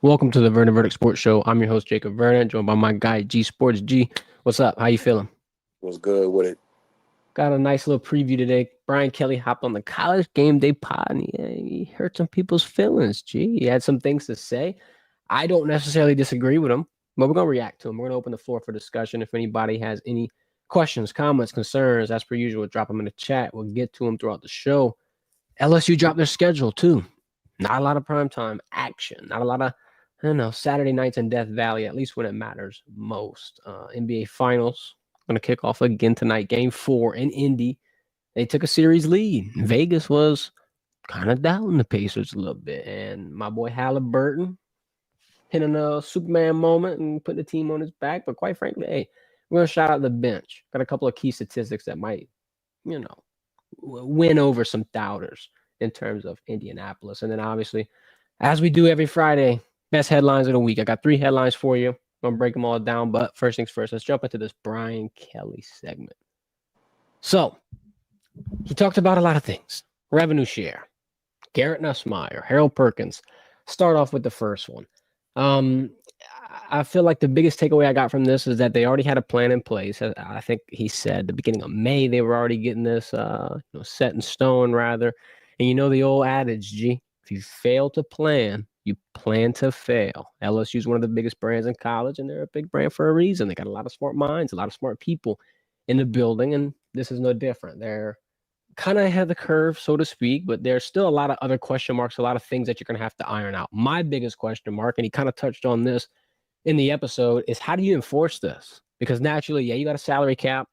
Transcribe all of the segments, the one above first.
Welcome to the Verdin Verdict Sports Show. I'm your host, Jacob Verdin, joined by my guy, G Sports. G, what's up? How you feeling? Was good with it. Got a nice little preview today. Brian Kelly hopped on the college game day pod, and he hurt some people's feelings, G. He had some things to say. I don't necessarily disagree with him, but we're going to react to him. We're going to open the floor for discussion. If anybody has any questions, comments, concerns, as per usual, drop them in the chat. We'll get to them throughout the show. LSU dropped their schedule, too. Not a lot of primetime action. Not a lot of Saturday nights in Death Valley, at least when it matters most. NBA Finals going to kick off again tonight. Game 4 in Indy. They took a series lead. Vegas was kind of doubting the Pacers a little bit. And my boy Halliburton hitting a Superman moment and putting the team on his back. But quite frankly, hey, we're going to shout out the bench. Got a couple of key statistics that might, win over some doubters in terms of Indianapolis. And then obviously, as we do every Friday, best headlines of the week. I got 3 headlines for you. I'm going to break them all down. But first things first, let's jump into this Brian Kelly segment. So, he talked about a lot of things. Revenue share, Garrett Nusmar, Harold Perkins. Start off with the first one. I feel like the biggest takeaway I got from this is that they already had a plan in place. I think he said the beginning of May they were already getting this set in stone, rather. And you know the old adage, G, if you fail to plan, you plan to fail. LSU is one of the biggest brands in college, and they're a big brand for a reason. They got a lot of smart minds, a lot of smart people in the building, and this is no different. They're kind of ahead of the curve, so to speak, but there's still a lot of other question marks, a lot of things that you're going to have to iron out. My biggest question mark, and he kind of touched on this in the episode, is how do you enforce this? Because naturally, yeah, you got a salary cap.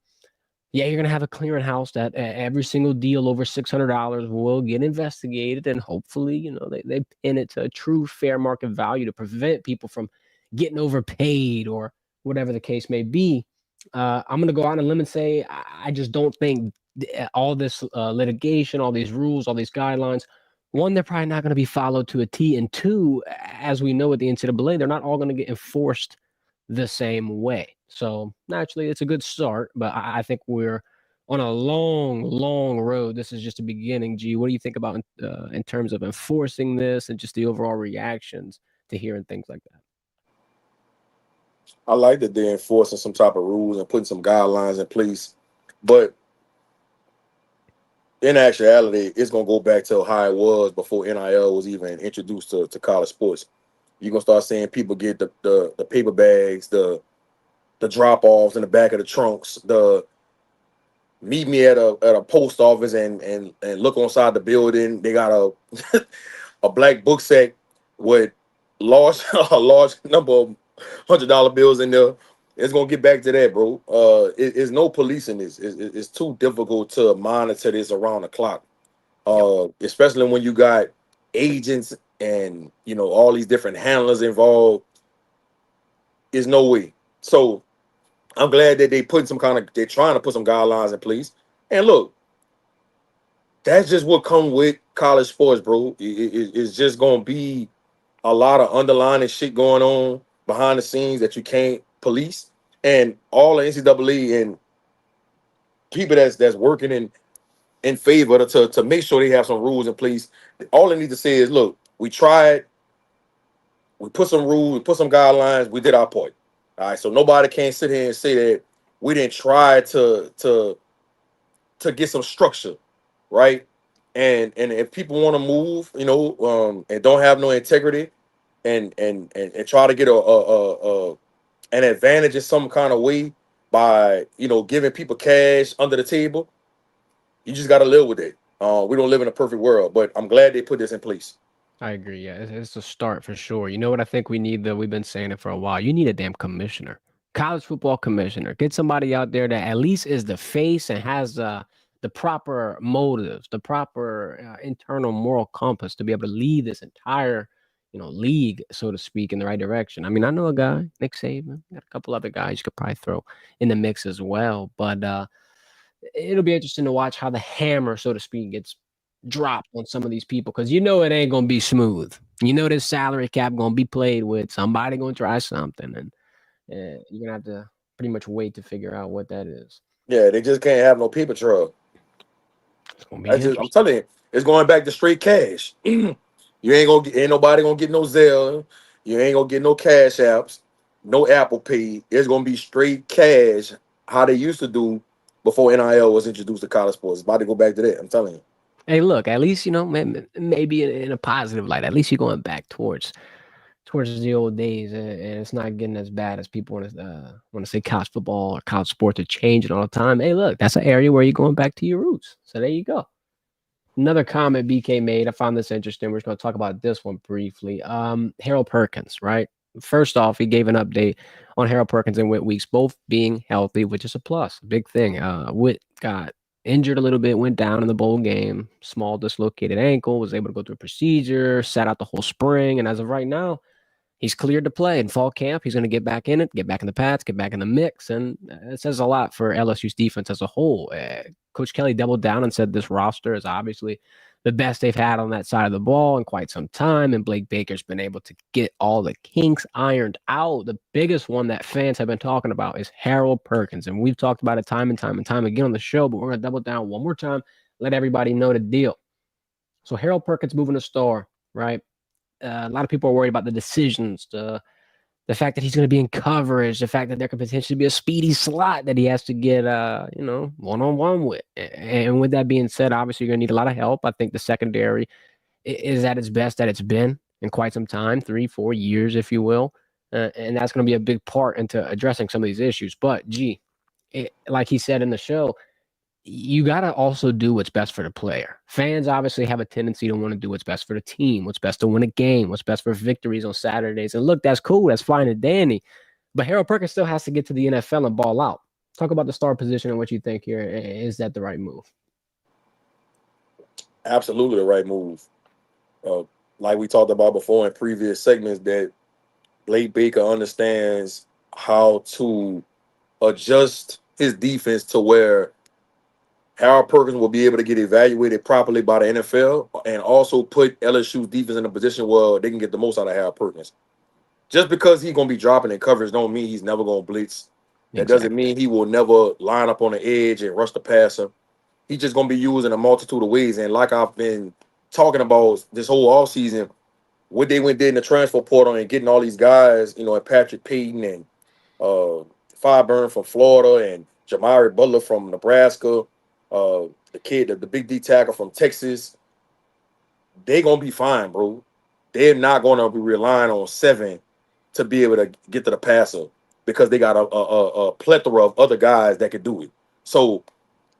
Yeah, you're going to have a clearinghouse that every single deal over $600 will get investigated, and hopefully, they pin it to a true fair market value to prevent people from getting overpaid or whatever the case may be. I'm going to go out on a limb and say I just don't think all this litigation, all these rules, all these guidelines, one, they're probably not going to be followed to a T, and two, as we know at the NCAA, they're not all going to get enforced the same way. So naturally, it's a good start, but I think we're on a long, long road. This is just a beginning. G, what do you think about in terms of enforcing this and just the overall reactions to hearing things like that? I like that they're enforcing some type of rules and putting some guidelines in place. But in actuality, it's going to go back to how it was before NIL was even introduced to college sports. You're going to start seeing people get the paper bags, the drop-offs in the back of the trunks, the meet me at a post office and look inside the building. They got a black book sack with a large number of $100 bills in there. It's gonna get back to that, bro. It's no policing this. It's too difficult to monitor this around the clock. Especially when you got agents and all these different handlers involved. There's no way. So I'm glad that they're trying to put some guidelines in place. And look, that's just what comes with college sports, bro. It's just gonna be a lot of underlying shit going on behind the scenes that you can't police. And all the NCAA and people that's working in favor to make sure they have some rules in place. All they need to say is, look, we tried, we put some rules, we put some guidelines, we did our part. All right, so nobody can sit here and say that we didn't try to get some structure, right? And if people want to move, and don't have no integrity, and try to get an advantage in some kind of way by giving people cash under the table, you just got to live with it. We don't live in a perfect world, but I'm glad they put this in place. I agree. Yeah, it's a start for sure. You know what I think we need, though? We've been saying it for a while. You need a damn commissioner, college football commissioner. Get somebody out there that at least is the face and has the proper motives, the proper internal moral compass to be able to lead this entire, league, so to speak, in the right direction. I mean, I know a guy, Nick Saban, got a couple other guys you could probably throw in the mix as well, but it'll be interesting to watch how the hammer, so to speak, gets dropped on some of these people because it ain't gonna be smooth. This salary cap gonna be played with. Somebody gonna try something, and you're gonna have to pretty much wait to figure out what that is. Yeah, they just can't have no paper trail. It's gonna be I'm interesting. telling you, it's going back to straight cash. You ain't nobody gonna get no Zelle. You ain't gonna get no cash apps, no Apple Pay. It's gonna be straight cash, how they used to do before NIL was introduced to college sports. It's about to go back to that. I'm telling you. Hey, look, at least, maybe in a positive light. At least you're going back towards the old days, and it's not getting as bad as people want to say college football or college sports are changing all the time. Hey, look, that's an area where you're going back to your roots. So there you go. Another comment BK made. I found this interesting. We're just going to talk about this one briefly. Harold Perkins, right? First off, he gave an update on Harold Perkins and Whit Weeks both being healthy, which is a plus, a big thing. Whit got injured a little bit, went down in the bowl game, small dislocated ankle, was able to go through a procedure, sat out the whole spring, and as of right now, he's cleared to play in fall camp. He's going to get back in it, get back in the pads, get back in the mix. And it says a lot for LSU's defense as a whole. Coach Kelly doubled down and said this roster is obviously the best they've had on that side of the ball in quite some time. And Blake Baker's been able to get all the kinks ironed out. The biggest one that fans have been talking about is Harold Perkins. And we've talked about it time and time and time again on the show, but we're going to double down one more time, let everybody know the deal. So Harold Perkins moving to star, right? A lot of people are worried about the decisions, the fact that he's going to be in coverage, the fact that there could potentially be a speedy slot that he has to get, one-on-one with. And with that being said, obviously you're going to need a lot of help. I think the secondary is at its best that it's been in quite some time, 3-4 years, if you will. And that's going to be a big part into addressing some of these issues. But, like he said in the show, you got to also do what's best for the player. Fans obviously have a tendency to want to do what's best for the team, what's best to win a game, what's best for victories on Saturdays. And look, that's cool. That's fine and dandy. But Harold Perkins still has to get to the NFL and ball out. Talk about the star position and what you think here. Is that the right move? Absolutely the right move. Uh, like we talked about before in previous segments, that Blake Baker understands how to adjust his defense to where Harold Perkins will be able to get evaluated properly by the NFL and also put LSU's defense in a position where they can get the most out of Harold Perkins. Just because he's going to be dropping in coverage don't mean he's never going to blitz. That doesn't mean he will never line up on the edge and rush the passer. He's just going to be used in a multitude of ways. And like I've been talking about this whole offseason, what they did in the transfer portal and getting all these guys, and Patrick Payton and Fireburn from Florida and Jamari Butler from Nebraska, the kid, the big D tackle from Texas, they going to be fine, bro. They're not going to be relying on 7 to be able to get to the passer because they got a plethora of other guys that could do it. So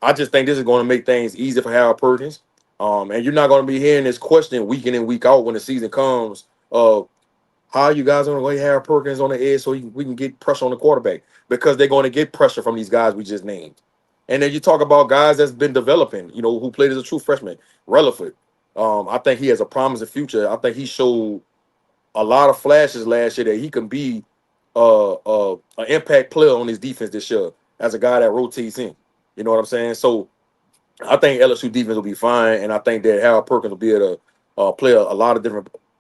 I just think this is going to make things easier for Harold Perkins. And you're not going to be hearing this question week in and week out when the season comes of how are you guys going to go Harold Perkins on the edge so we can get pressure on the quarterback, because they're going to get pressure from these guys we just named. And then you talk about guys that's been developing, who played as a true freshman, Relaford. I think he has a promising future. I think he showed a lot of flashes last year that he can be an impact player on his defense this year as a guy that rotates in. You know what I'm saying? So I think LSU defense will be fine, and I think that Harold Perkins will be able to play a lot of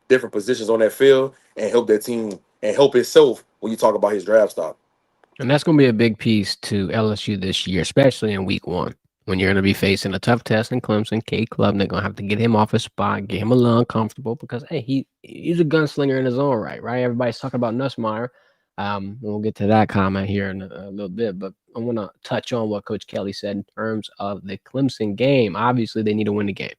different positions on that field and help that team and help himself when you talk about his draft stock. And that's going to be a big piece to LSU this year, especially in week 1, when you're going to be facing a tough test in Clemson. Cade Club, they're going to have to get him off his spot, get him a little uncomfortable because, hey, he's a gunslinger in his own right? Everybody's talking about Nusmar. We'll get to that comment here in a little bit, but I want to touch on what Coach Kelly said in terms of the Clemson game. Obviously, they need to win the game.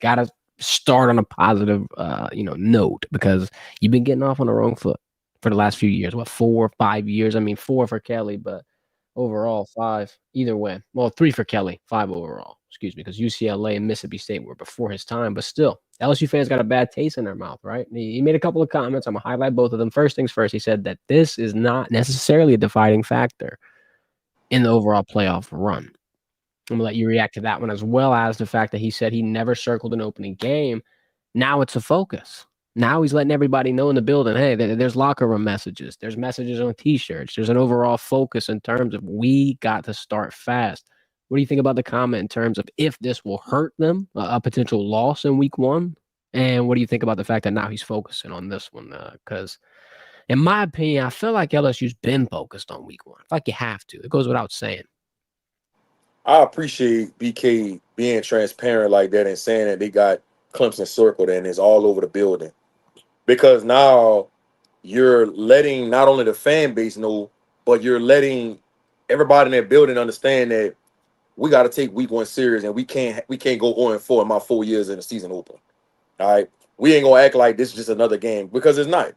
Got to start on a positive, note, because you've been getting off on the wrong foot for the last few years. 4 or 5 years? I mean, 4 for Kelly, but overall 5. Either way. Well, 3 for Kelly, 5 overall. Excuse me, because UCLA and Mississippi State were before his time. But still, LSU fans got a bad taste in their mouth, right? He made a couple of comments. I'm going to highlight both of them. First things first, he said that this is not necessarily a defining factor in the overall playoff run. I'm going to let you react to that one, as well as the fact that he said he never circled an opening game. Now it's a focus. Now he's letting everybody know in the building, hey, there's locker room messages. There's messages on T-shirts. There's an overall focus in terms of we got to start fast. What do you think about the comment in terms of if this will hurt them, a potential loss in week 1? And what do you think about the fact that now he's focusing on this one? Because in my opinion, I feel like LSU's been focused on week 1. I feel like you have to. It goes without saying. I appreciate BK being transparent like that and saying that they got Clemson circled and it's all over the building. Because now you're letting not only the fan base know, but you're letting everybody in that building understand that we got to take week one serious, and we can't go 0-4 in my 4 years in the season open. All right, we ain't gonna act like this is just another game because it's not.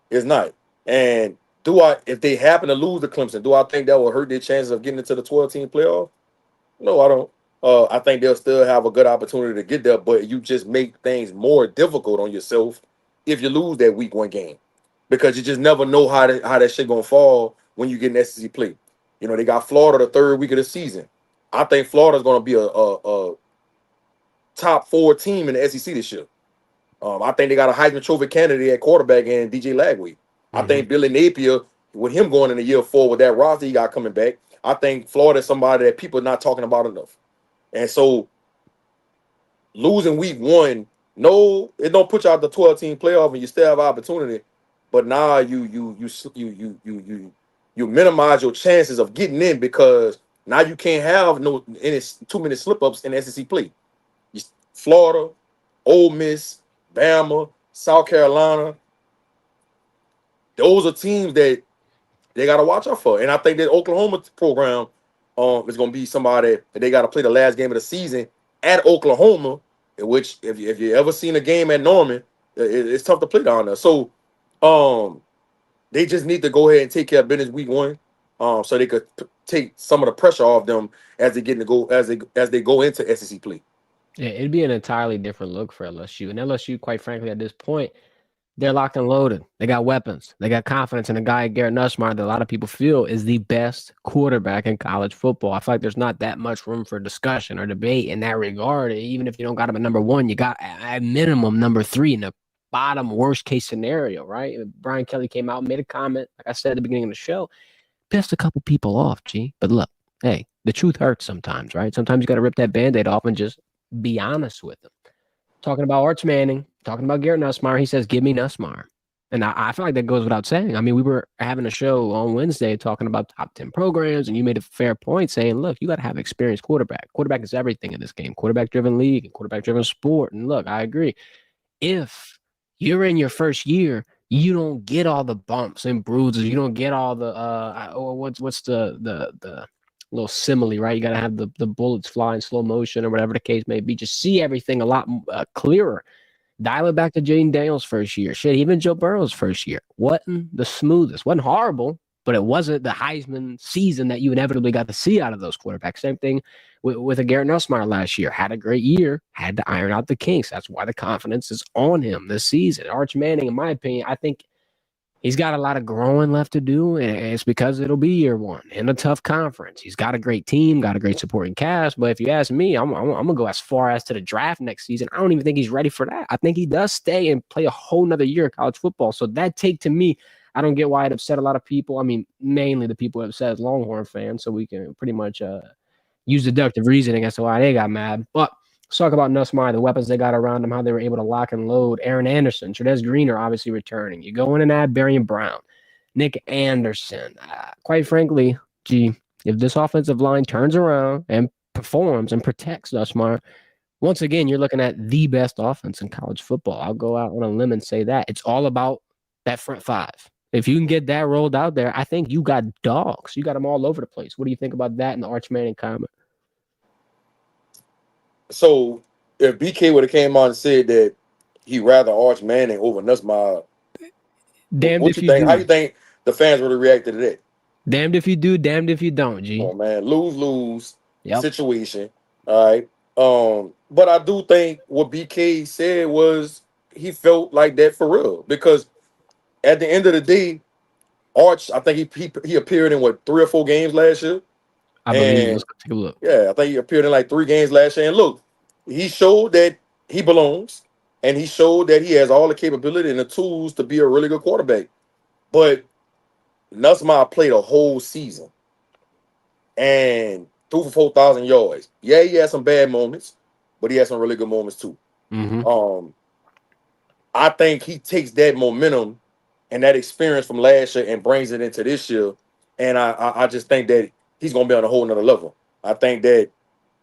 It's not. And if they happen to lose to Clemson, do I think that will hurt their chances of getting into the 12-team playoff? No, I don't. I think they'll still have a good opportunity to get there, but you just make things more difficult on yourself if you lose that week one game because you just never know how that shit gonna fall when you get an SEC play. They got Florida the third week of the season. I think Florida's gonna be a top four team in the SEC this year. I think they got a Heisman Trophy candidate at quarterback in DJ Lagway. I Mm-hmm. think Billy Napier, with him going in the year four with that roster he got coming back, I think Florida is somebody that people are not talking about enough. And so losing week one, no, it don't put you out the 12-team playoff, and you still have opportunity. But now you minimize your chances of getting in because now you can't have any too many slip ups in SEC play. Florida, Ole Miss, Bama, South Carolina, those are teams that they got to watch out for. And I think that Oklahoma program is going to be somebody that they got to play the last game of the season at Oklahoma, in which if you ever seen a game at Norman, it's tough to play down there. So they just need to go ahead and take care of business week one, so they could take some of the pressure off them as they get to go as they go into SEC play. Yeah, it'd be an entirely different look for LSU. And LSU, quite frankly, at this point, they're locked and loaded. They got weapons. They got confidence in a guy, Garrett Nusmar, that a lot of people feel is the best quarterback in college football. I feel like there's not that much room for discussion or debate in that regard. Even if you don't got him at number one, you got at minimum number three in the bottom worst case scenario, right? Brian Kelly came out and made a comment, like I said at the beginning of the show, pissed a couple people off, G. But look, hey, the truth hurts sometimes, right? Sometimes you got to rip that Band-Aid off and just be honest with them. Talking about Arch Manning, talking about Garrett Nusmar, he says, give me Nusmar. And I feel like that goes without saying. I mean, we were having a show on Wednesday talking about top 10 programs, and you made a fair point saying, look, you got to have experienced quarterback. Quarterback is everything in this game. Quarterback-driven league and quarterback-driven sport. And look, I agree. If you're in your first year, you don't get all the bumps and bruises. You don't get all the what's the little simile, right? You got to have the bullets fly in slow motion or whatever the case may be. Just see everything a lot clearer. Dial it back to Jaden Daniels' first year. Shit, even Joe Burrow's first year wasn't the smoothest. Wasn't horrible, but it wasn't the Heisman season that you inevitably got to see out of those quarterbacks. Same thing with a Garrett Nusmar last year. Had a great year, had to iron out the kinks. That's why the confidence is on him this season. Arch Manning, in my opinion, I think he's got a lot of growing left to do, and it's because it'll be year one in a tough conference. He's got a great team, got a great supporting cast. But if you ask me, I'm going to go as far as to the draft next season. I don't even think he's ready for that. I think he does stay and play a whole nother year of college football. So that take to me, I don't get why it upset a lot of people. I mean, mainly the people upset as Longhorn fans, so we can pretty much use deductive reasoning as to why they got mad. But let's talk about Nusmar, the weapons they got around him, how they were able to lock and load. Aaron Anderson, Trudez Green are obviously returning. You go in and add Barian Brown, Nick Anderson. Quite frankly, gee, if this offensive line turns around and performs and protects Nusmar, once again, you're looking at the best offense in college football. I'll go out on a limb and say that. It's all about that front five. If you can get that rolled out there, I think you got dogs. You got them all over the place. What do you think about that and the Arch Manning comment? So if BK would have came on and said that he rather Arch Manning over Nussmeier, Damned what if you you think? How you do. think the fans would have reacted to that? Damned if you do, damned if you don't, G. Oh man, lose Yep. situation. All right. But I do think what BK said was he felt like that for real because at the end of the day, Arch, I think he appeared in what 3 or 4 games last year, I believe. Let's and go take a look. yeah, I think he appeared in like 3 games last year. And look, he showed that he belongs, and he showed that he has all the capability and the tools to be a really good quarterback. But Nussmeier played a whole season and threw for 4,000 yards. Yeah, he had some bad moments, but he had some really good moments too. Mm-hmm. Um, I think he takes that momentum and that experience from last year and brings it into this year. And I just think that he's gonna be on a whole nother level. I think that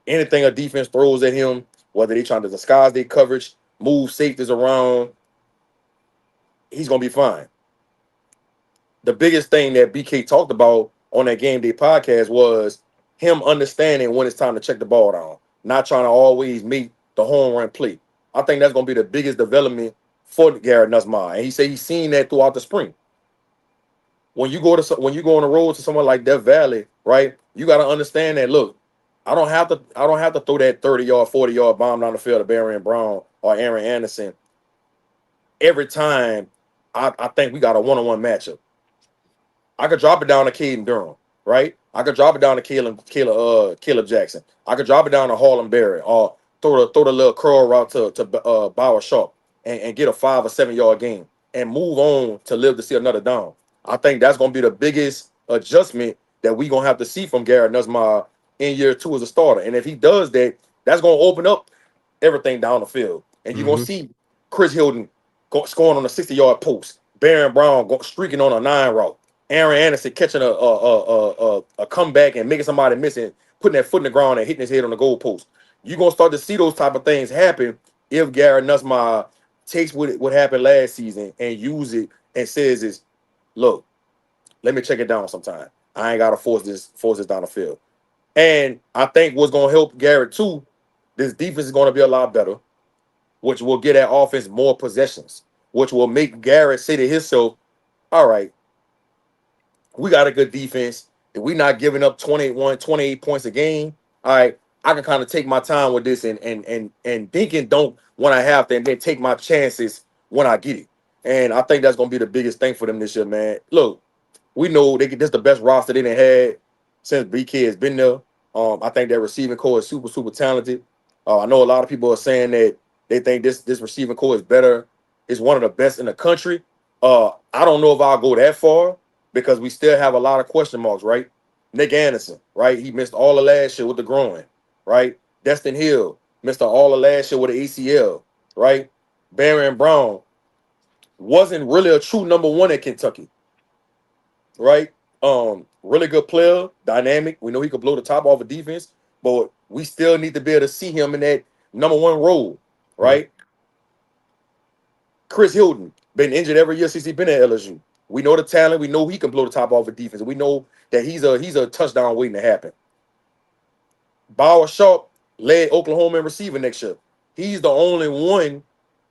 anything a defense throws at him, whether they trying to disguise their coverage, move safeties around, he's gonna be fine. the biggest thing that BK talked about on that game day podcast was him understanding when it's time to check the ball down, not trying to always meet the home run play. I think that's going to be the biggest development for Garrett Nusmar, and he said he's seen that throughout the spring. When you go on the road to someone like Death Valley, right? You got to understand that. Look, I don't have to throw that 30-yard, 40-yard bomb down the field to Barry Brown or Aaron Anderson every time. I think we got a one-on-one matchup. I could drop it down to Caden Durham, right? I could drop it down to Caleb Jackson. I could drop it down to Harlem Berry, or throw the little curl route to Bauer Sharp, and get a 5 or 7 yard game and move on to live to see another down. I think that's gonna be the biggest adjustment that we gonna have to see from Garrett Nusmar in year 2 as a starter. And if he does that, that's gonna open up everything down the field. And you're gonna see Chris Hilton scoring on a 60-yard post, Baron Brown streaking on a 9 route, Aaron Anderson catching a comeback and making somebody miss it, putting that foot in the ground and hitting his head on the goalpost. You're gonna start to see those type of things happen if Garrett Nusmar takes what happened last season and use it and says is, look, let me check it down sometime. I ain't gotta force this down the field. And I think what's gonna help Garrett too, this defense is gonna be a lot better, which will get that offense more possessions, which will make Garrett say to himself, all right, we got a good defense. If we not giving up 28 points a game, all right, I can kind of take my time with this and thinking don't when I have to, and then take my chances when I get it. And I think that's gonna be the biggest thing for them this year, man. Look, we know they get this the best roster they done had since BK has been there. I think their receiving core is super, super talented. I know a lot of people are saying that they think this receiving core is better. It's one of the best in the country. I don't know if I'll go that far because we still have a lot of question marks, right? Nick Anderson, right? He missed all of last year with the groin, right? Destin Hill missed all of last year with the ACL, right? Baron Brown wasn't really a true number one at Kentucky, right? Really good player, dynamic. We know he could blow the top off of defense, but we still need to be able to see him in that number one role, right? Chris Hilton been injured every year since he's been at LSU. We know the talent. We know he can blow the top off of defense. We know that he's a touchdown waiting to happen. Bauer Sharp led Oklahoma in receiving next year. He's the only one,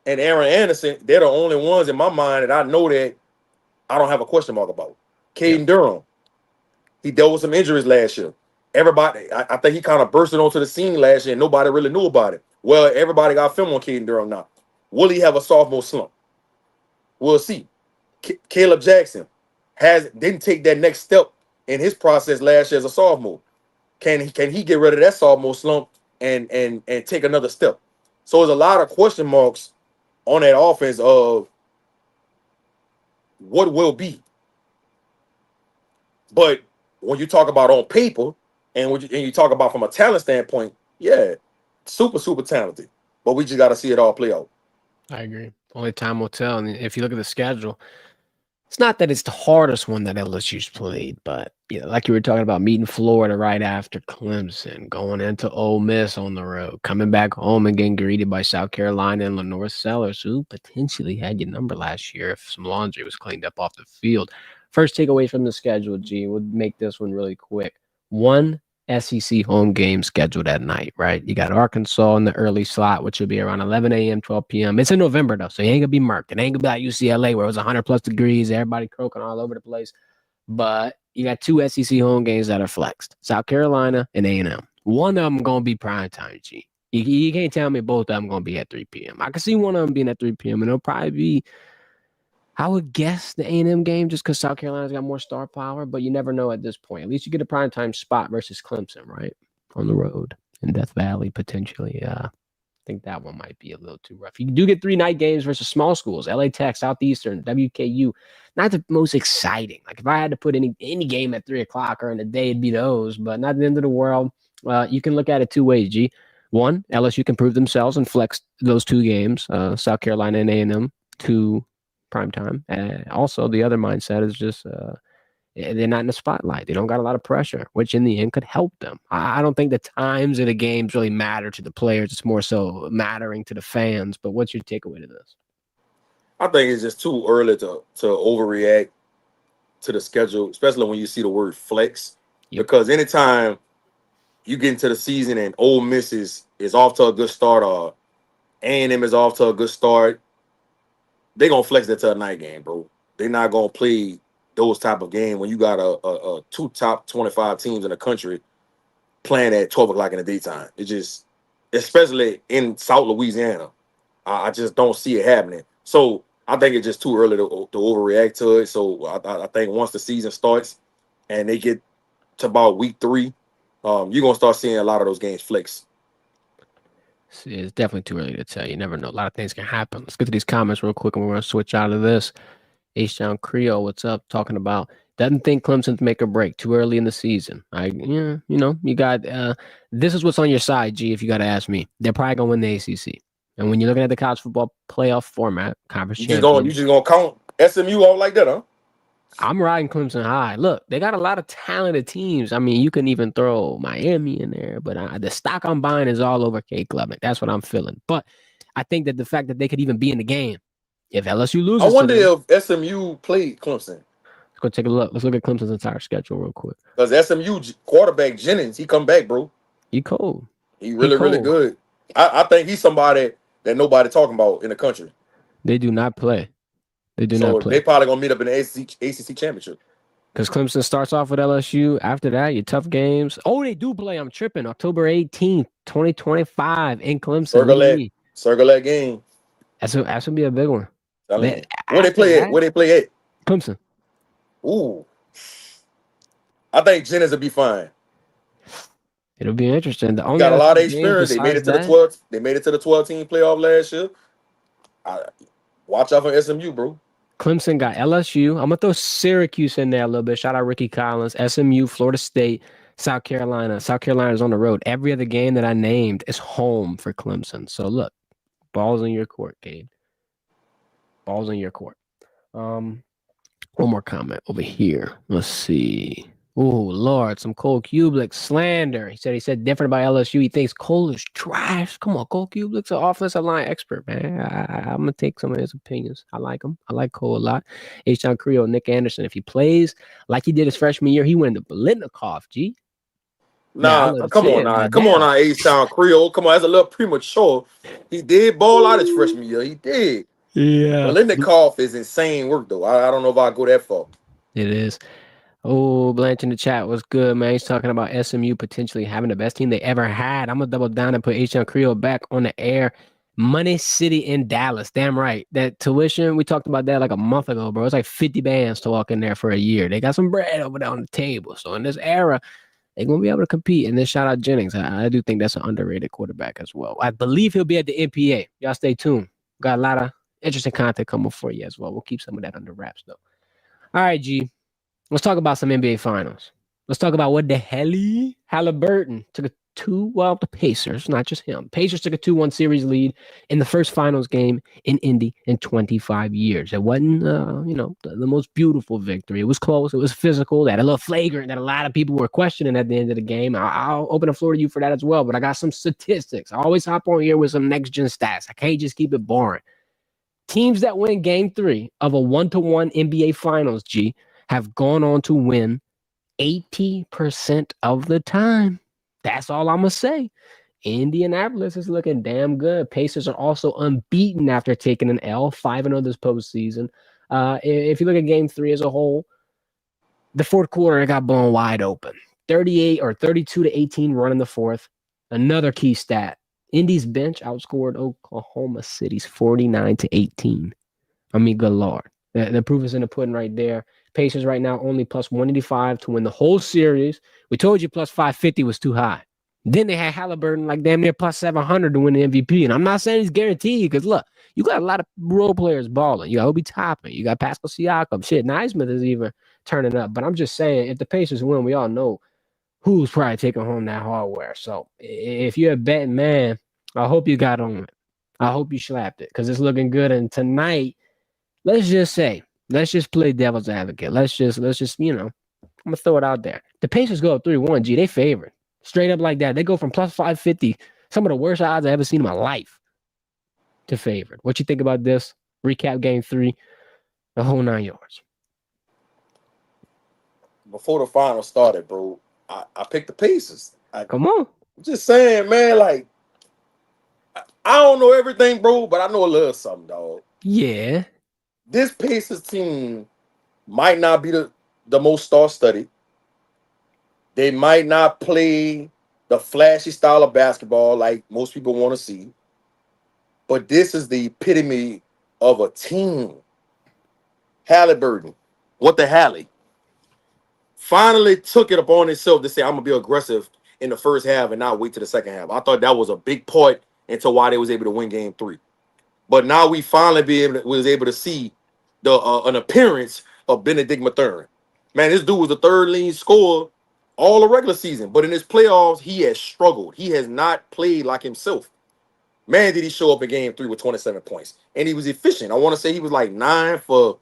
and Aaron Anderson, they're the only ones in my mind that I know that I don't have a question mark about. Caden Durham, he dealt with some injuries last year. Everybody, I think he kind of bursted onto the scene last year and nobody really knew about it. Well, everybody got film on Caden Durham now. Will he have a sophomore slump? We'll see. Caleb Jackson didn't take that next step in his process last year as a sophomore. Can he get rid of that sophomore slump and take another step? So there's a lot of question marks on that offense of what will be. But when you talk about on paper and when you talk about from a talent standpoint, yeah, super, super talented. But we just got to see it all play out. I agree. Only time will tell. And if you look at the schedule, it's not that it's the hardest one that LSU's played, but like you were talking about, meeting Florida right after Clemson, going into Ole Miss on the road, coming back home and getting greeted by South Carolina and Lenore Sellers, who potentially had your number last year if some laundry was cleaned up off the field. First takeaway from the schedule, G, we'll make this one really quick. One SEC home game scheduled at night, right? You got Arkansas in the early slot, which will be around 11 a.m., 12 p.m. It's in November, though, so you ain't going to be murked. It ain't going to be like UCLA where it was 100-plus degrees, everybody croaking all over the place. But you got two SEC home games that are flexed, South Carolina and A&M. One of them going to be primetime, G. You can't tell me both of them going to be at 3 p.m. I can see one of them being at 3 p.m., and it'll probably be, I would guess, the A&M game just because South Carolina's got more star power, but you never know at this point. At least you get a primetime spot versus Clemson, right? On the road in Death Valley, potentially. I think that one might be a little too rough. You do get 3 night games versus small schools, LA Tech, Southeastern, WKU. Not the most exciting. Like if I had to put any game at 3 o'clock or in the day, it'd be those, but not the end of the world. You can look at it 2 ways, G. One, LSU can prove themselves and flex those 2 games, South Carolina and A&M, to prime time. Also, the other mindset is just they're not in the spotlight. They don't got a lot of pressure, which in the end could help them. I don't think the times of the games really matter to the players. It's more so mattering to the fans. But what's your takeaway to this? I think it's just too early to overreact to the schedule, especially when you see the word flex, Yep. because anytime you get into the season and Ole Miss is off to a good start, or A&M is off to a good start, they gonna flex that to a night game, bro. They're not gonna play those type of game when you got a two top 25 teams in the country playing at 12 o'clock in the daytime. It just, especially in South Louisiana, I just don't see it happening. So I think it's just too early to overreact to it. So I think once the season starts and they get to about week 3, you're gonna start seeing a lot of those games flex. See, it's definitely too early to tell. You never know. A lot of things can happen. Let's get to these comments real quick, and we're going to switch out of this. H-Town Creole, what's up? Talking about doesn't think Clemson's make or break too early in the season. You got this is what's on your side, G. If you got to ask me, they're probably gonna win the ACC. And when you're looking at the college football playoff format, conference You champion, just gonna count SMU out like that, huh? I'm riding Clemson high. Look, they got a lot of talented teams. I mean, you can even throw Miami in there, but the stock I'm buying is all over K Club. That's what I'm feeling. But I think that the fact that they could even be in the game, if LSU I loses to wonder them, if SMU played Clemson. let's go take a look. Let's look at Clemson's entire schedule real quick. Because SMU quarterback Jennings, he come back, bro. He cold. He really good. I think he's somebody that nobody talking about in the country. They do not play. They do not So play. they probably gonna meet up in the ACC championship. Because Clemson starts off with LSU. After that, your tough games. Oh, they do play. I'm tripping. October 18th, 2025 in Clemson. Look at me. Circle that game. That's gonna be a big one. Where they play at? Where they play at? Clemson. Ooh. I think Jennings will be fine. It'll be interesting. The only got a lot of game experience. They made it to besides the 12. They made it to the 12 team playoff last year. Watch out for SMU, bro. Clemson got LSU. I'm gonna throw Syracuse in there a little bit. Shout out Ricky Collins. SMU, Florida State, South Carolina. South Carolina's on the road. Every other game that I named is home for Clemson. So look, balls in your court, Gabe. Balls in your court. One more comment over here. Let's see. Oh Lord, some Cole Kubelik slander. He said different about LSU. He thinks Cole is trash. Come on, Cole Kubelik's an offensive line expert, man. I'm gonna take some of his opinions. I like him. I like Cole a lot. H-Town Creole, Nick Anderson. If he plays like he did his freshman year, he went into Bolitnikoff, G. Nah, come on now, H-Town Creole. Come on, that's a little premature. He did ball out his freshman year. He did. Yeah. Bolitnikoff is insane work, though. I don't know if I go that far. It is. Oh, Blanche in the chat was good, man. He's talking about SMU potentially having the best team they ever had. I'm going to double down and put H-Town Creole back on the air. Money City in Dallas. Damn right. That tuition, we talked about that like a month ago, bro. It's like 50 bands to walk in there for a year. They got some bread over there on the table. So in this era, they're going to be able to compete. And then shout out Jennings. I do think that's an underrated quarterback as well. I believe he'll be at the NPA. Y'all stay tuned. Got a lot of interesting content coming for you as well. We'll keep some of that under wraps, though. All right, G. Let's talk about some NBA Finals. Let's talk about what the hell Halliburton took the Pacers, not just him. Pacers took a 2-1 series lead in the first finals game in Indy in 25 years. It wasn't, the most beautiful victory. It was close. It was physical. They had a little flagrant that a lot of people were questioning at the end of the game. I'll open the floor to you for that as well, but I got some statistics. I always hop on here with some next-gen stats. I can't just keep it boring. Teams that win Game 3 of a 1-1 NBA Finals, G, have gone on to win 80% of the time. That's all I'm going to say. Indianapolis is looking damn good. Pacers are also unbeaten after taking an L, 5-0 this postseason. If you look at Game 3 as a whole, the fourth quarter, it got blown wide open. 32-18 run in the fourth. Another key stat. Indy's bench outscored Oklahoma City's 49-18. I mean, good Lord. The proof is in the pudding right there. Pacers right now only plus 185 to win the whole series. We told you plus 550 was too high. Then they had Halliburton like damn near plus 700 to win the MVP. And I'm not saying he's guaranteed because, look, you got a lot of role players balling. You got Obi Toppin. You got Pascal Siakam. Shit, Naismith is even turning up. But I'm just saying, if the Pacers win, we all know who's probably taking home that hardware. So if you're a betting man, I hope you got on it. I hope you slapped it because it's looking good. And tonight, let's just play devil's advocate. Let's just, I'm going to throw it out there. The Pacers go up 3-1, G, they favored. Straight up like that. They go from plus 550, some of the worst odds I've ever seen in my life, to favored. What you think about this? Recap Game 3, the whole 9 yards. before the final started, bro, I picked the Pacers. I'm Come on. just saying, man, like, I don't know everything, bro, but I know a little something, dog. Yeah. This Pacers team might not be the most star-studded. They might not play the flashy style of basketball like most people want to see, but this is the epitome of a team. Halliburton, what the Halley, finally took it upon himself to say, I'm gonna be aggressive in the first half and not wait to the second half. I thought that was a big part into why they was able to win game 3. But now we finally was able to see the an appearance of Benedict Mathurin. Man, this dude was the third lead scorer all the regular season, but in his playoffs, he has struggled. He has not played like himself. Man, did he show up in game 3 with 27 points. And he was efficient. I want to say he was like 9 for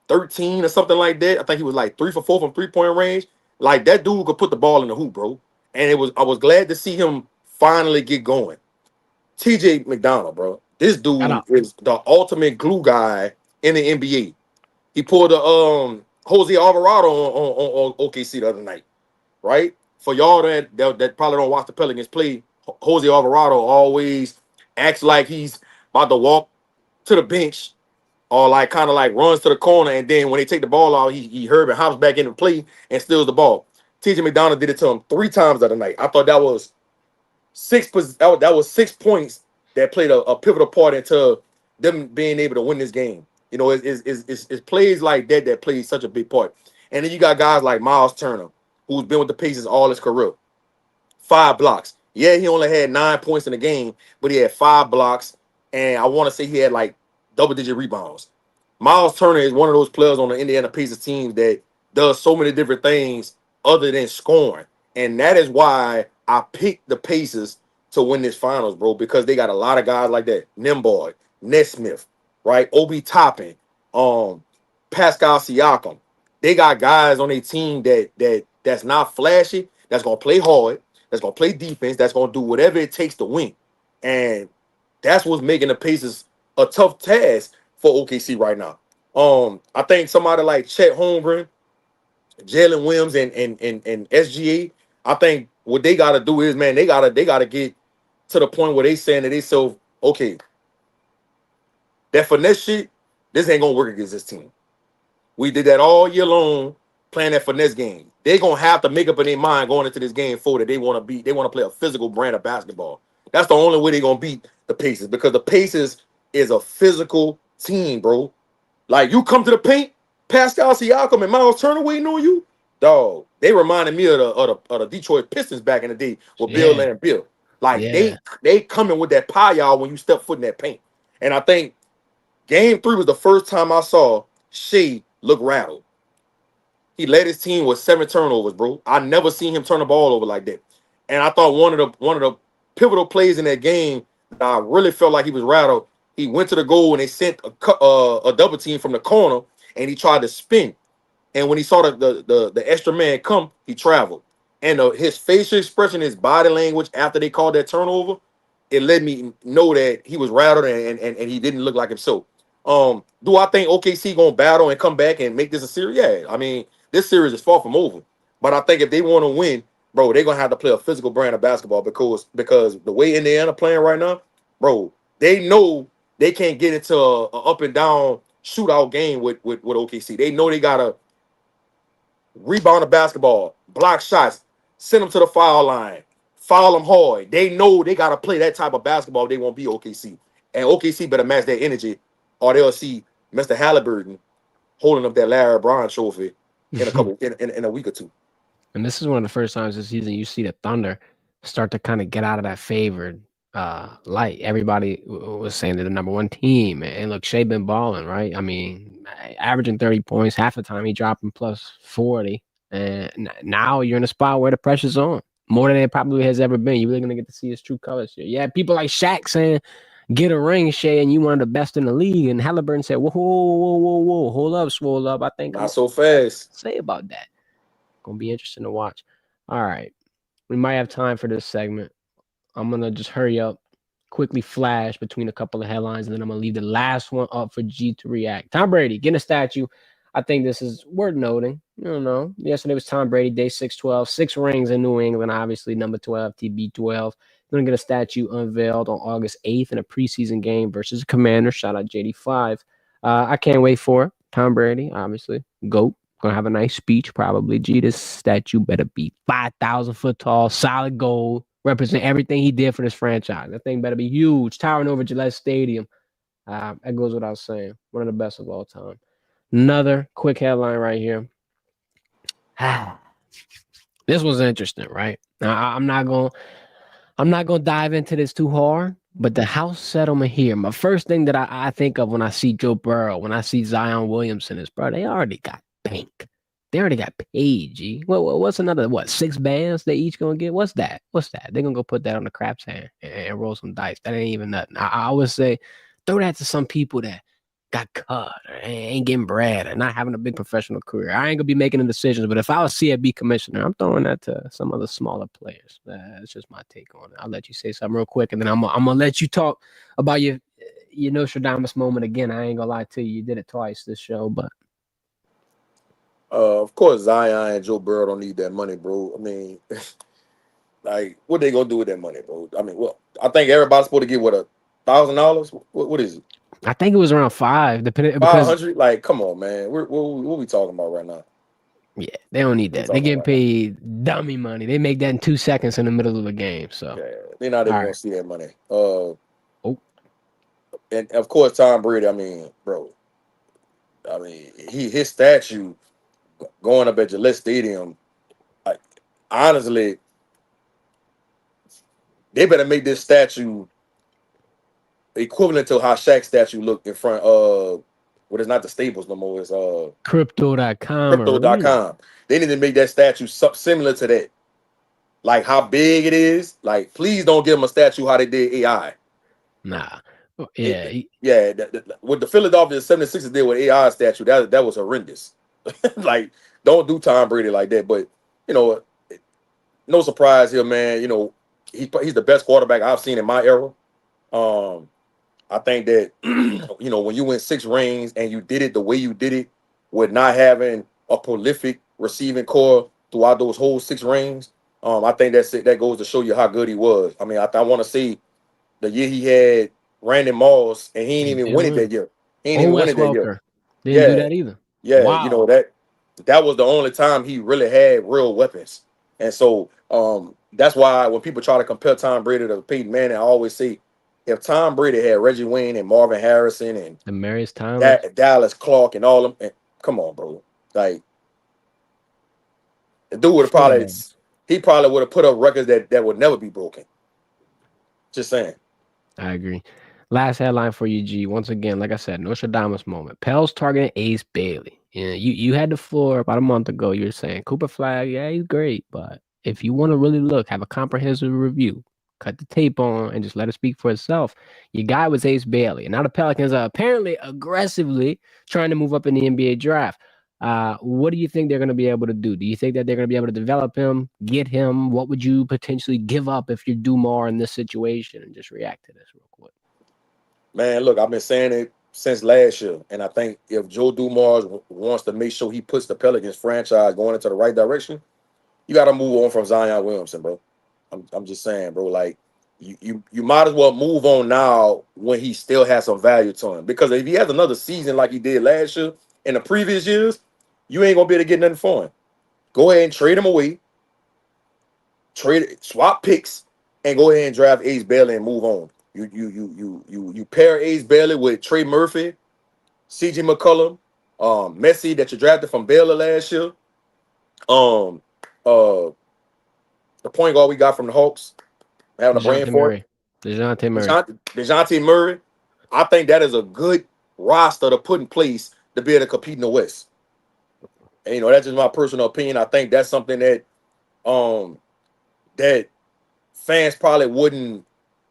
13 or something like that. I think he was like 3 for 4 from 3-point range. Like that dude could put the ball in the hoop, bro. And I was glad to see him finally get going. TJ McDonald, bro. This Shout dude out. is the ultimate glue guy in the NBA. He pulled the Jose Alvarado on OKC the other night, right? For y'all that probably don't watch the Pelicans play, Jose Alvarado always acts like he's about to walk to the bench or like kind of like runs to the corner, and then when they take the ball out, he Herbert hops back into play and steals the ball. TJ McDonald did it to him 3 times the other night. I thought that was that was 6 points that played a pivotal part into them being able to win this game. You know, it's plays like that plays such a big part. And then you got guys like Miles Turner, who's been with the Pacers all his career. 5 blocks. Yeah, he only had 9 points in the game, but he had 5 blocks, and I want to say he had like double-digit rebounds. Miles Turner is one of those players on the Indiana Pacers team that does so many different things other than scoring, and that is why I picked the Pacers to win this finals, bro, because they got a lot of guys like that. Nimboy, Nesmith, right? Obi Toppin, um, Pascal Siakam. They got guys on their team that's not flashy, that's gonna play hard, that's gonna play defense, that's gonna do whatever it takes to win. And that's what's making the Pacers a tough task for OKC right now. I think somebody like Chet Holmgren, Jalen Williams, and SGA. I think what they gotta do is, man, they gotta get to the point where they saying to themselves, okay, that finesse shit, this ain't gonna work against this team. We did that all year long, playing that finesse game. They're gonna have to make up in their mind going into this game for that they want to beat. They want to play a physical brand of basketball. That's the only way they're gonna beat the Pacers, because the Pacers is a physical team, bro. Like, you come to the paint, Pascal Siakam and Miles Turner waiting on you, dog. They reminded me of the Detroit Pistons back in the day with Bill Yeah. and Bill. Like, Yeah. they coming with that pie, y'all, when you step foot in that paint. And I think game 3 was the first time I saw Shea look rattled. He led his team with 7 turnovers, bro. I never seen him turn the ball over like that. And I thought one of the pivotal plays in that game that I really felt like he was rattled. He went to the goal and they sent a double team from the corner, and he tried to spin. And when he saw the extra man come, he traveled. And his facial expression, his body language after they called that turnover, it let me know that he was rattled, and he didn't look like himself. Do I think OKC gonna battle and come back and make this a series? Yeah, I mean, this series is far from over. But I think if they want to win, bro, they're gonna have to play a physical brand of basketball, because the way Indiana playing right now, bro, they know they can't get into a up and down shootout game with OKC. They know they gotta rebound the basketball, block shots, send them to the foul line, foul them hard. They know they got to play that type of basketball. They won't be OKC. And OKC better match their energy, or they'll see Mr. Halliburton holding up that Larry Brown trophy in a couple in a week or two. And this is one of the first times this season you see the Thunder start to kind of get out of that favored light. Everybody was saying they're the number one team, and look, Shea been balling, right? I mean, averaging 30 points half the time. He dropping plus 40, and now you're in a spot where the pressure's on more than it probably has ever been. You're really gonna get to see his true colors here. Yeah, people like Shaq saying, "Get a ring, Shea, and you one of the best in the league." And Halliburton said, "Whoa, whoa, whoa, whoa, whoa, hold up, swole up. I think I'm Not gonna so fast. say about that." Gonna be interesting to watch. All right. We might have time for this segment. I'm gonna just hurry up, quickly flash between a couple of headlines, and then I'm gonna leave the last one up for G to react. Tom Brady getting a statue. I think this is worth noting. Yesterday was Tom Brady, day 612, 6 rings in New England, obviously number 12, TB12. Going to get a statue unveiled on August 8th in a preseason game versus the Commanders. Shout out JD5. I can't wait for it. Tom Brady, obviously, GOAT. Gonna have a nice speech, probably. Gee, this statue better be 5,000 foot tall, solid gold, represent everything he did for this franchise. That thing better be huge, towering over Gillette Stadium. That goes without saying. One of the best of all time. Another quick headline right here. This was interesting, right? Now I'm not gonna dive into this too hard, but the House settlement here. My first thing that I think of when I see Joe Burrow, when I see Zion Williamson is, bro, they already got bank. They already got paid. G. What's another 6 bands they each gonna get? What's that? They're gonna go put that on the craps hand and roll some dice. That ain't even nothing. I would say throw that to some people that got cut or ain't getting bread or not having a big professional career. I ain't gonna be making the decisions, but if I was CFB commissioner, I'm throwing that to some of the smaller players. That's just my take on it. I'll let you say something real quick, and then I'm gonna let you talk about your Nostradamus moment again. I ain't gonna lie to you. You did it twice this show, but Of course, Zion and Joe Burrow don't need that money, bro. I mean, like, what they gonna do with that money, bro? I mean, well, I think everybody's supposed to get what, $1,000. What is it? I think it was around 5, depending Five because hundred? Like, come on, man. What we talking about right now? yeah, they don't need What we that. They talking about getting right now? paid dummy money. They make that in 2 seconds in the middle of the game. So Yeah, they're not all even gonna right. see that money. Oh, And of course, Tom Brady. I mean, bro. I mean, his statue going up at Gillette Stadium. Like, honestly, they better make this statue equivalent to how Shaq's statue looked in front of what is not the Staples no more. It's crypto.com arena. Crypto.com. They need to make that statue similar to that. Like how big it is. Like, please don't give them a statue how they did AI. Nah. Oh, It, yeah. yeah, what the Philadelphia 76ers did with AI statue, that was horrendous. Like, don't do Tom Brady like that. But you know, no surprise here, man. You know, he's the best quarterback I've seen in my era. Um, I think that when you win 6 rings and you did it the way you did it, with not having a prolific receiving core throughout those whole 6 rings, I think that goes to show you how good he was. I mean, I want to see the year he had Randy Moss and he ain't He even didn't win it win. that year. He ain't Or even win Wes it that year. Welker. Didn't do Yeah, that either. yeah, Wow. that was the only time he really had real weapons. And so that's why when people try to compare Tom Brady to Peyton Manning, I always say if Tom Brady had Reggie Wayne and Marvin Harrison and Demarius Thomas. that Dallas Clark and all them, come on, bro. Like, the dude would have Fair. probably would have put up records that would never be broken. Just saying. I agree. Last headline for you, G. Once again, like I said, Nostradamus moment. Pels targeting Ace Bailey. Yeah, you had the floor about a month ago. You were saying Cooper Flag, yeah, he's great, but if you want to really look, have a comprehensive review, cut the tape on, and just let it speak for itself. Your guy was Ace Bailey, and now the Pelicans are apparently aggressively trying to move up in the NBA draft. What do you think they're going to be able to do? Do you think that they're going to be able to develop him, get him? What would you potentially give up if you do more in this situation? And just react to this real quick. Man, look, I've been saying it since last year, and I think if Joe Dumars wants to make sure he puts the Pelicans franchise going into the right direction, you got to move on from Zion Williamson, bro. I'm just saying, bro. Like, you might as well move on now when he still has some value to him. Because if he has another season like he did last year and the previous years, you ain't gonna be able to get nothing for him. Go ahead and trade him away, swap picks, and go ahead and draft Ace Bailey and move on. You pair Ace Bailey with Trey Murphy, CJ McCollum, Messi that you drafted from Baylor last year. Um, uh, the point guard we got from the Hawks, having a brain DeJounte for it. Murray. DeJounte Murray. DeJounte Murray. I think that is a good roster to put in place to be able to compete in the West. And that's just my personal opinion. I think that's something um that fans probably wouldn't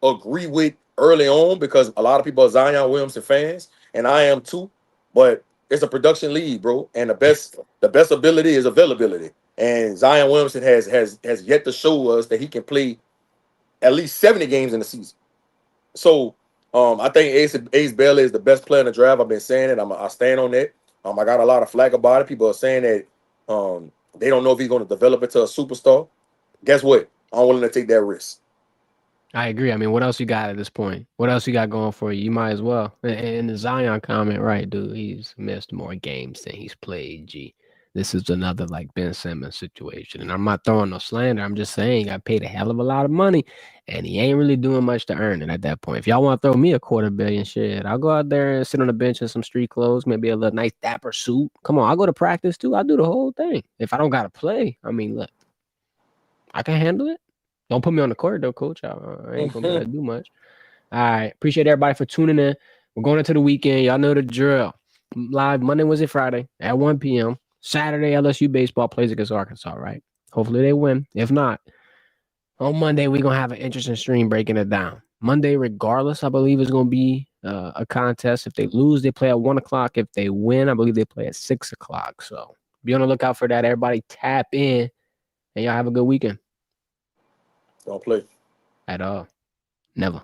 agree with early on because a lot of people are Zion Williamson fans, and I am too. But it's a production league, bro, and the best ability is availability. And Zion Williamson has yet to show us that he can play at least 70 games in the season. So I think Ace Bailey is the best player in the draft. I've been saying it. I stand on that. I got a lot of flack about it. People are saying that they don't know if he's going to develop into a superstar. Guess what? I'm willing to take that risk. I agree. I mean, what else you got at this point? What else you got going for you? You might as well. And the Zion comment, right, dude? He's missed more games than he's played. G. This is another like Ben Simmons situation. And I'm not throwing no slander. I'm just saying I paid a hell of a lot of money and he ain't really doing much to earn it at that point. If y'all want to throw me a $250 million shit, I'll go out there and sit on the bench in some street clothes, maybe a little nice dapper suit. Come on, I'll go to practice too. I'll do the whole thing. If I don't got to play, I mean, look, I can handle it. Don't put me on the court though, coach. I ain't gonna be able to do much. All right. Appreciate everybody for tuning in. We're going into the weekend. Y'all know the drill. Live Monday, Wednesday, Friday at 1 p.m. Saturday, LSU baseball plays against Arkansas, right? Hopefully they win. If not, on Monday, we're going to have an interesting stream breaking it down. Monday, regardless, I believe is going to be a contest. If they lose, they play at 1 o'clock. If they win, I believe they play at 6 o'clock. So be on the lookout for that. Everybody tap in, and y'all have a good weekend. Don't play At all. Never.